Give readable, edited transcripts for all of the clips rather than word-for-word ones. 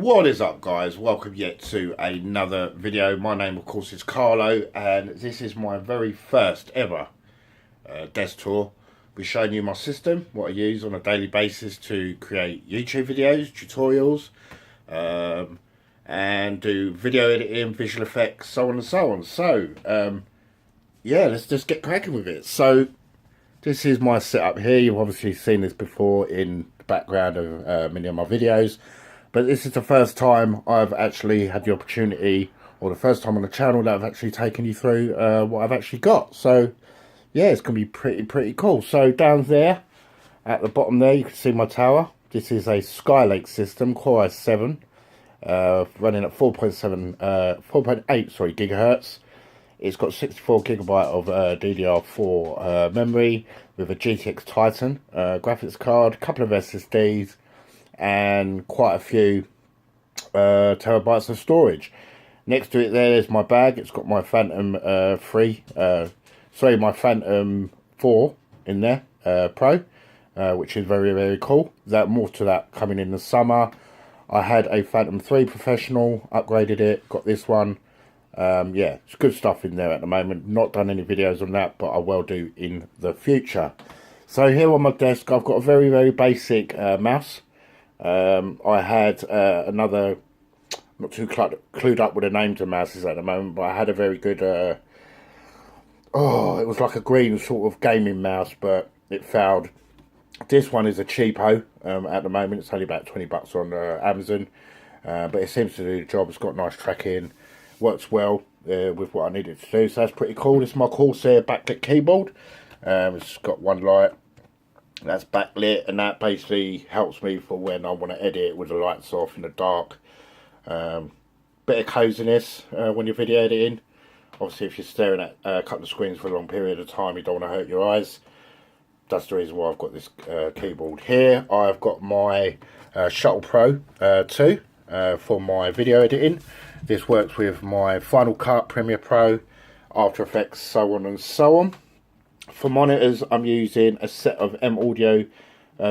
What is up, guys? Welcome yet to another video. My name of course is Carlo, and this is my very first ever desk tour. I'll be showing you my system, what I use on a daily basis to create YouTube videos, tutorials, and do video editing, visual effects, so on and so on. So yeah, let's just get cracking with it. So this is my setup here. You've obviously seen this before in the background of many of my videos. But this is the first time I've actually had the opportunity, or the first time on the channel that I've actually taken you through what I've actually got. So, yeah, it's going to be pretty cool. So, down there, at the bottom there, you can see my tower. This is a Skylake system, Core i7, running at 4.8 gigahertz. It's got 64 gigabyte of DDR4 memory with a GTX Titan graphics card, a couple of SSDs, and quite a few terabytes of storage. Next to it there's my bag. It's got my Phantom my Phantom 4 in there, Pro, which is very cool. More to that coming in the summer. I had a Phantom 3 Professional, upgraded it, got this one. Yeah, it's good stuff in there at the moment. Not done any videos on that, but I will do in the future. So here on my desk I've got a very basic mouse. I had another, not too clued up with the names of mouses at the moment, but I had a very good, it was like a green sort of gaming mouse, but it failed. This one is a cheapo at the moment. It's only about 20 bucks on Amazon, but it seems to do the job. It's got nice tracking, works well with what I needed to do, so that's pretty cool. This is my Corsair backlit keyboard. It's got one light. That's backlit, and that basically helps me for when I want to edit with the lights off in the dark. Bit of coziness when you're video editing. Obviously, if you're staring at a couple of screens for a long period of time, you don't want to hurt your eyes. That's the reason why I've got this keyboard here. I've got my Shuttle Pro 2 for my video editing. This works with my Final Cut, Premiere Pro, After Effects, so on and so on. For monitors, I'm using a set of M Audio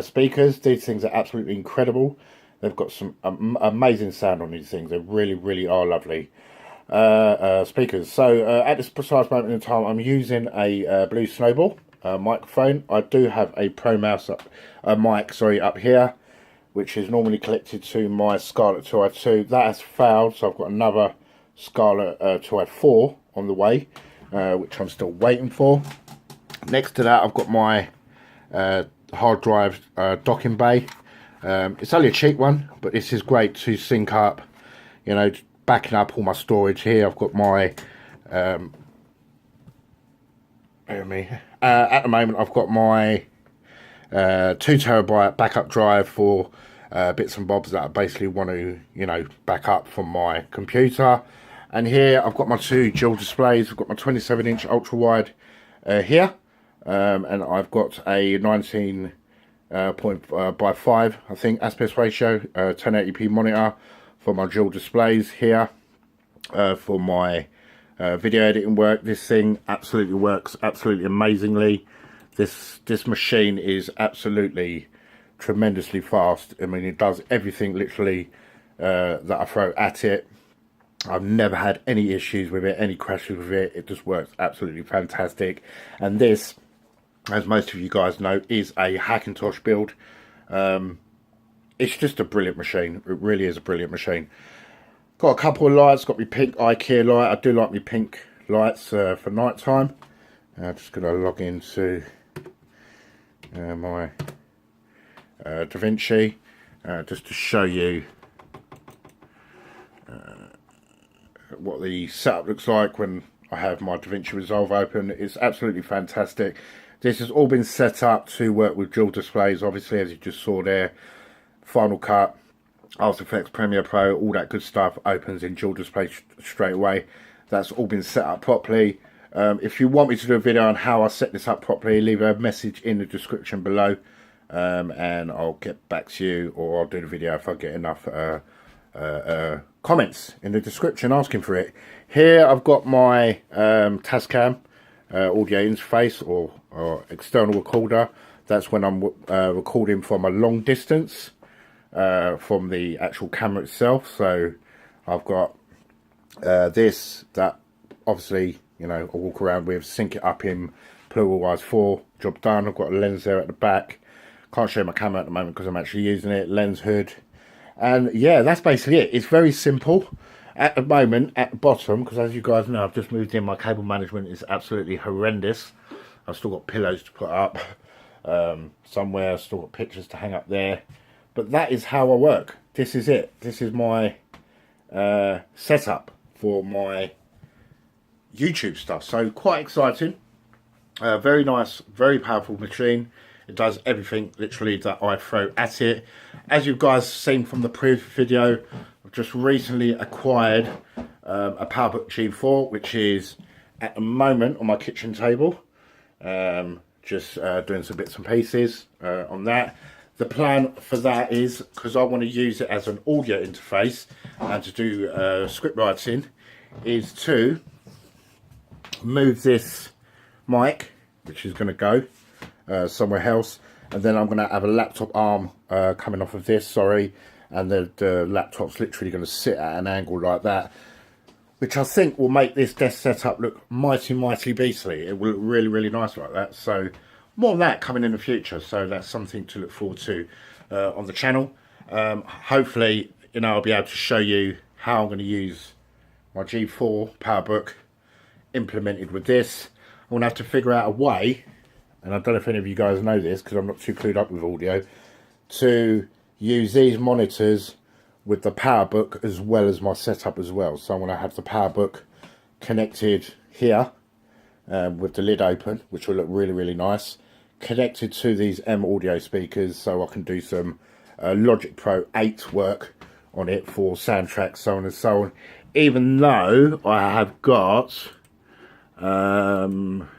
speakers. These things are absolutely incredible. They've got some amazing sound on these things. They really are lovely speakers. So at this precise moment in time, I'm using a Blue Snowball microphone. I do have a Pro Mouse up here, which is normally connected to my Scarlett 2i2. That has failed, so I've got another Scarlett 2i4 on the way, which I'm still waiting for. Next to that, I've got my hard drive docking bay. It's only a cheap one, but this is great to sync up, you know, backing up all my storage here. I've got my, at the moment, I've got my 2 terabyte backup drive for bits and bobs that I basically want to, you know, back up from my computer. And here, I've got my 2 dual displays. I've got my 27-inch ultra wide here. And I've got a 19 by 5, I think, aspect ratio 1080p monitor for my dual displays here for my video editing work. This thing absolutely works absolutely amazingly. This machine is absolutely tremendously fast. I mean, it does everything literally that I throw at it. I've never had any issues with it, any crashes with it. It just works absolutely fantastic. And this, as most of you guys know, is a Hackintosh build. It's just a brilliant machine. It really is a brilliant machine. Got a couple of lights. Got my pink IKEA light. I do like my pink lights for night time. I'm just going to log into my DaVinci just to show you what the setup looks like when I have my DaVinci Resolve open. It's absolutely fantastic. This has all been set up to work with dual displays, obviously, as you just saw there. Final Cut, After Effects, Premiere Pro, all that good stuff opens in dual display straight away. That's all been set up properly. If you want me to do a video on how I set this up properly, leave a message in the description below, and I'll get back to you, or I'll do the video if I get enough comments in the description asking for it. Here I've got my Tascam audio interface or external recorder. That's when I'm recording from a long distance. from the actual camera itself. So I've got this that obviously, you know, I walk around with, sync it up in PluRise 4, job done. I've got a lens there at the back. Can't show my camera at the moment because I'm actually using it. Lens hood. And yeah, that's basically it. It's very simple. At the moment, at the bottom, because as you guys know, I've just moved in, my cable management is absolutely horrendous. I've still got pillows to put up somewhere. I've still got pictures to hang up there. But that is how I work. This is it. This is my setup for my YouTube stuff. So quite exciting. Very nice, very powerful machine. It does everything literally that I throw at it. As you guys seen from the previous video, I've just recently acquired a PowerBook G4, which is at the moment on my kitchen table. Just doing some bits and pieces on that. The plan for that is, because I want to use it as an audio interface and to do script writing, is to move this mic, which is going to go somewhere else, and then I'm going to have a laptop arm coming off of this, sorry, and the laptop's literally going to sit at an angle like that, which I think will make this desk setup look mighty beastly. It will look really nice like that. So more of that coming in the future, so that's something to look forward to on the channel. Hopefully, you know, I'll be able to show you how I'm going to use my G4 PowerBook implemented with this. I'm going to have to figure out a way, and I don't know if any of you guys know this because I'm not too clued up with audio, to use these monitors with the PowerBook as well as my setup as well. So I'm going to have the PowerBook connected here with the lid open, which will look really nice, connected to these M audio speakers, so I can do some Logic Pro 8 work on it for soundtracks, so on and so on. Even though I have got let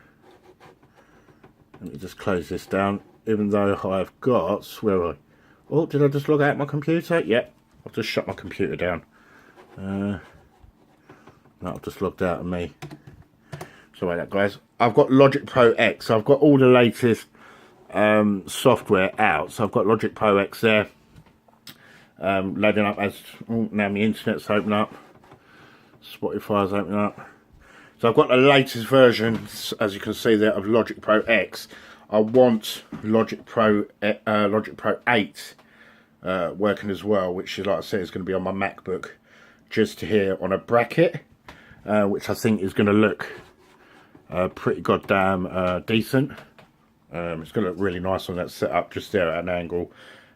me just close this down. Even though I've got, where are I? Oh, did I just log out my computer? Yep, I've just shut my computer down. No, I've just logged out of me. Sorry about that, guys. I've got Logic Pro X. So I've got all the latest software out. So I've got Logic Pro X there. Loading up as, oh, now my internet's open up. Spotify's open up. So I've got the latest version, as you can see there, of Logic Pro X. I want Logic Pro 8 working as well, which, like I said, is going to be on my MacBook, just here on a bracket, which I think is going to look pretty goddamn decent. It's going to look really nice on that setup, just there at an angle.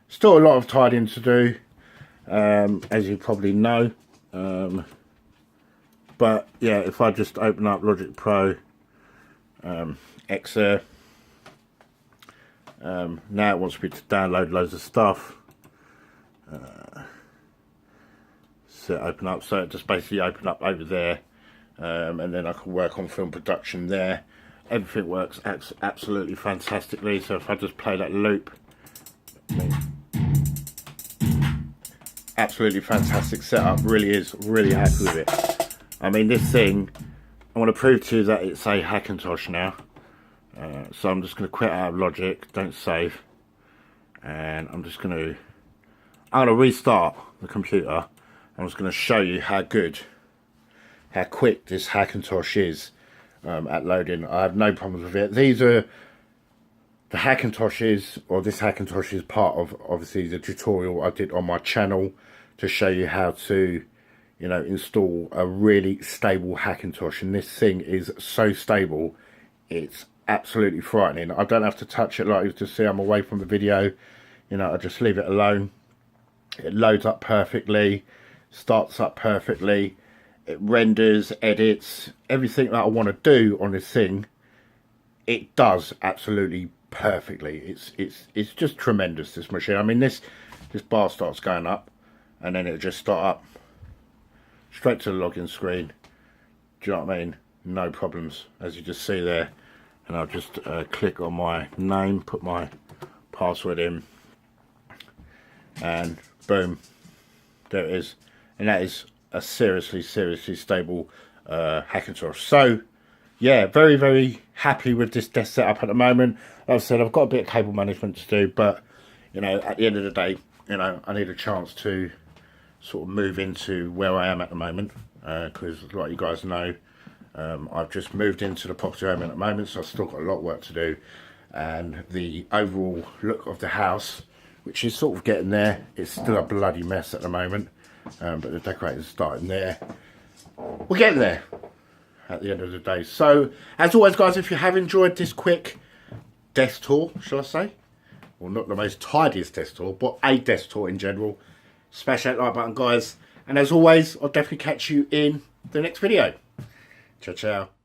Still a lot of tidying to do, as you probably know. But yeah, if I just open up Logic Pro X there, now it wants me to download loads of stuff. So open up, so it just basically open up over there, and then I can work on film production there. Everything works absolutely fantastically. So if I just play that loop, absolutely fantastic setup. Really is, really happy with it. I mean, this thing, I want to prove to you that it's a Hackintosh now. So I'm just going to quit out of Logic, don't save, and I'm going to restart the computer. I'm just going to show you how quick this Hackintosh is at loading. I have no problems with it. These are the Hackintoshes, or this Hackintosh is part of obviously the tutorial I did on my channel to show you how to, you know, install a really stable Hackintosh. And this thing is so stable, it's absolutely frightening. I don't have to touch it, like you just see. I'm away from the video, you know, I just leave it alone. It loads up perfectly, starts up perfectly, it renders, edits, everything that I want to do on this thing, it does absolutely perfectly. It's just tremendous, this machine. I mean, this bar starts going up, and then it'll just start up straight to the login screen. Do you know what I mean? No problems, as you just see there. And I'll just click on my name, put my password in, and boom, there it is. And that is a seriously stable Hackintosh. So yeah, very happy with this desk setup at the moment. Like I said, I've got a bit of cable management to do, but you know, at the end of the day, you know, I need a chance to sort of move into where I am at the moment, because like you guys know, I've just moved into the property I'm in at the moment, so I've still got a lot of work to do, and the overall look of the house, which is sort of getting there, it's still a bloody mess at the moment, but the decorators are starting there. We're getting there at the end of the day. So as always guys, if you have enjoyed this quick desk tour, shall I say, well, not the most tidiest desk tour, but a desk tour in general, smash that like button guys, and as always I'll definitely catch you in the next video. Ciao ciao.